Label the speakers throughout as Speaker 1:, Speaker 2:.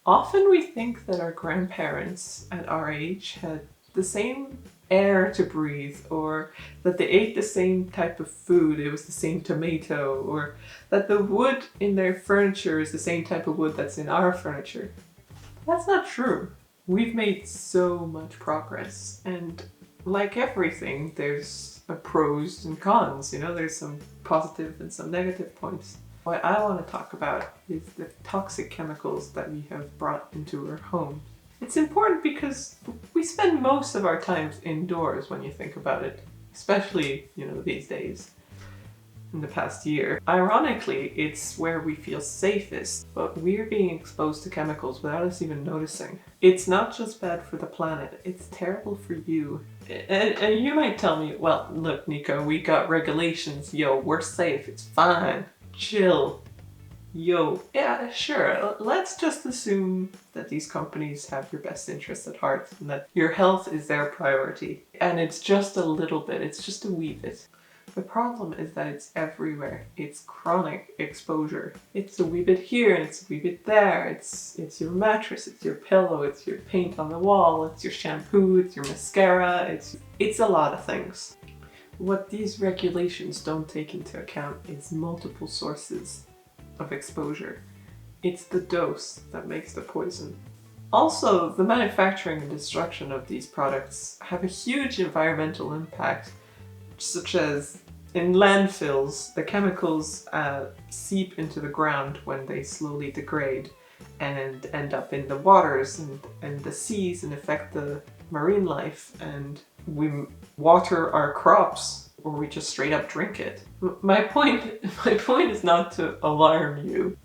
Speaker 1: Often we think that our grandparents at our age had the same air to breathe, or that they ate the same type of food, it was the same tomato, or that the wood in their furniture is the same type of wood that's in our furniture. That's not true. We've made so much progress, and like everything, there's pros and cons, there's some positive and some negative points. What I want to talk about is the toxic chemicals that we have brought into our home. It's important because we spend most of our time indoors when you think about it, especially, these days, in the past year. Ironically, it's where we feel safest, but we're being exposed to chemicals without us even noticing. It's not just bad for the planet, it's terrible for you. And you might tell me, well, look, Nico, we got regulations, yo, we're safe, it's fine. Chill. Yo, yeah, sure. Let's just assume that these companies have your best interests at heart and that your health is their priority. And it's just a little bit, it's just a wee bit. The problem is that it's everywhere. It's chronic exposure. It's a wee bit here and it's a wee bit there. It's your mattress, it's your pillow, it's your paint on the wall, it's your shampoo, it's your mascara, it's a lot of things. What these regulations don't take into account is multiple sources of exposure. It's the dose that makes the poison. Also, the manufacturing and destruction of these products have a huge environmental impact, such as in landfills, the chemicals seep into the ground when they slowly degrade and end up in the waters and the seas and affect the marine life, and we water our crops or we just straight up drink it. My point is not to alarm you.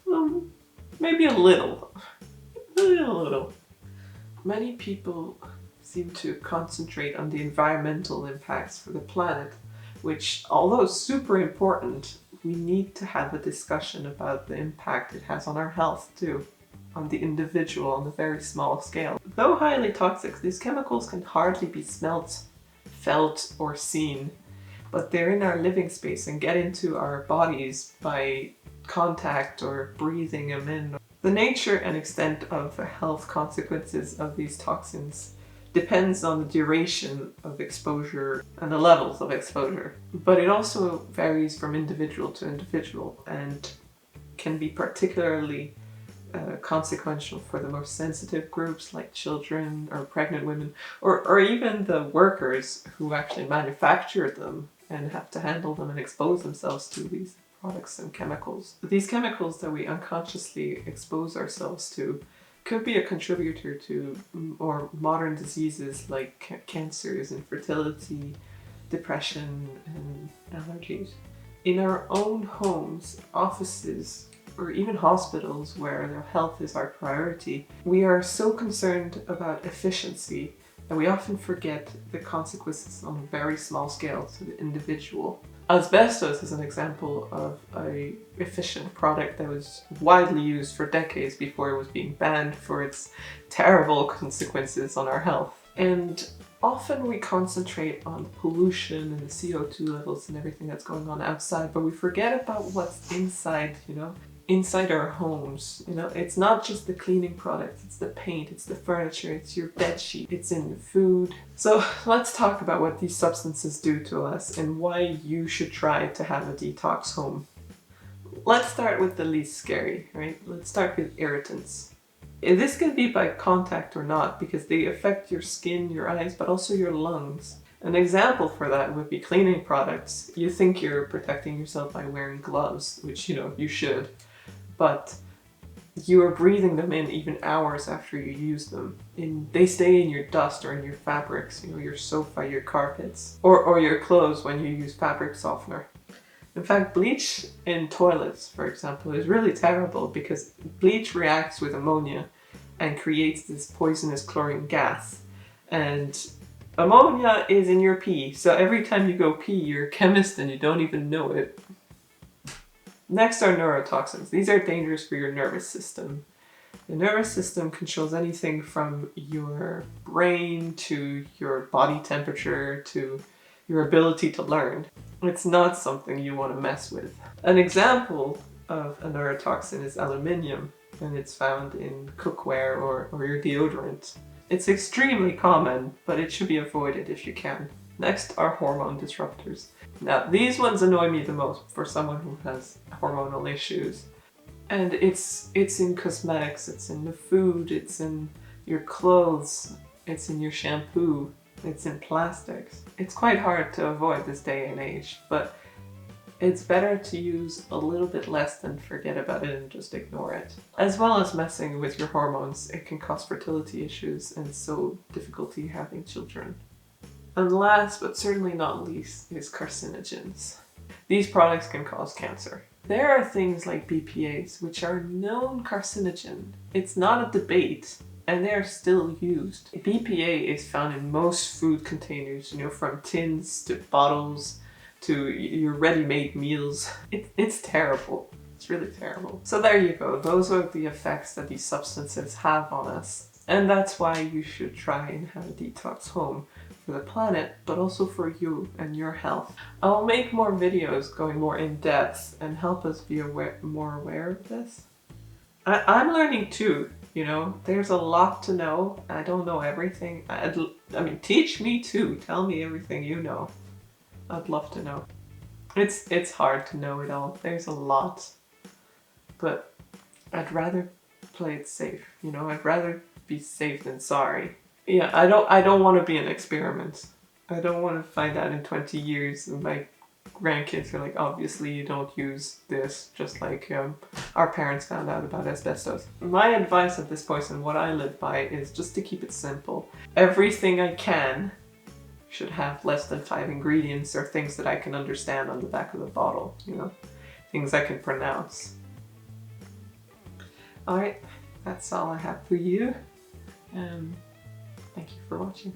Speaker 1: Maybe a little. Many people seem to concentrate on the environmental impacts for the planet, which, although super important, we need to have a discussion about the impact it has on our health too, on the individual on a very small scale. Though highly toxic, these chemicals can hardly be smelt, felt, or seen, but they're in our living space and get into our bodies by contact or breathing them in. The nature and extent of the health consequences of these toxins depends on the duration of exposure and the levels of exposure, but it also varies from individual to individual and can be particularly consequential for the most sensitive groups like children or pregnant women, or even the workers who actually manufacture them and have to handle them and expose themselves to these products and chemicals. These chemicals that we unconsciously expose ourselves to could be a contributor to more modern diseases like cancers, infertility, depression, and allergies. In our own homes, offices, or even hospitals where their health is our priority, we are so concerned about efficiency that we often forget the consequences on a very small scale to the individual. Asbestos is an example of an efficient product that was widely used for decades before it was being banned for its terrible consequences on our health. And often we concentrate on pollution and the CO2 levels and everything that's going on outside, but we forget about what's inside, inside our homes. It's not just the cleaning products, it's the paint, it's the furniture, it's your bed sheet, it's in the food. So let's talk about what these substances do to us and why you should try to have a detox home. Let's start with the least scary, right? Let's start with irritants. This can be by contact or not, because they affect your skin, your eyes, but also your lungs. An example for that would be cleaning products. You think you're protecting yourself by wearing gloves, which you should, but you are breathing them in even hours after you use them. They stay in your dust or in your fabrics, your sofa, your carpets, or your clothes when you use fabric softener. In fact, bleach in toilets, for example, is really terrible because bleach reacts with ammonia and creates this poisonous chlorine gas. And ammonia is in your pee, so every time you go pee, you're a chemist and you don't even know it. Next are neurotoxins. These are dangerous for your nervous system. The nervous system controls anything from your brain to your body temperature to your ability to learn. It's not something you want to mess with. An example of a neurotoxin is aluminium. and it's found in cookware or your deodorant. It's extremely common, but it should be avoided if you can. Next are hormone disruptors. Now, these ones annoy me the most for someone who has hormonal issues. And it's in cosmetics, it's in the food, it's in your clothes, it's in your shampoo, it's in plastics. It's quite hard to avoid this day and age, but it's better to use a little bit less than forget about it and just ignore it. As well as messing with your hormones, it can cause fertility issues and so difficulty having children. And last but certainly not least is carcinogens. These products can cause cancer. There are things like BPAs, which are known carcinogen. It's not a debate, and they're still used. BPA is found in most food containers, from tins to bottles to your ready-made meals. It's terrible. It's really terrible. So there you go. Those are the effects that these substances have on us. And that's why you should try and have a detox home for the planet, but also for you and your health. I'll make more videos going more in depth and help us be more aware of this. I'm learning too, there's a lot to know. I don't know everything. I mean, teach me too. Tell me everything you know. I'd love to know. It's hard to know it all. There's a lot. But I'd rather play it safe, I'd rather be safe than sorry. Yeah, I don't want to be an experiment. I don't want to find out in 20 years and my grandkids are like, obviously you don't use this, just like our parents found out about asbestos. My advice at this point and what I live by is just to keep it simple. Everything I can should have less than 5 ingredients or things that I can understand on the back of the bottle, things I can pronounce. Alright, that's all I have for you. Thank you for watching.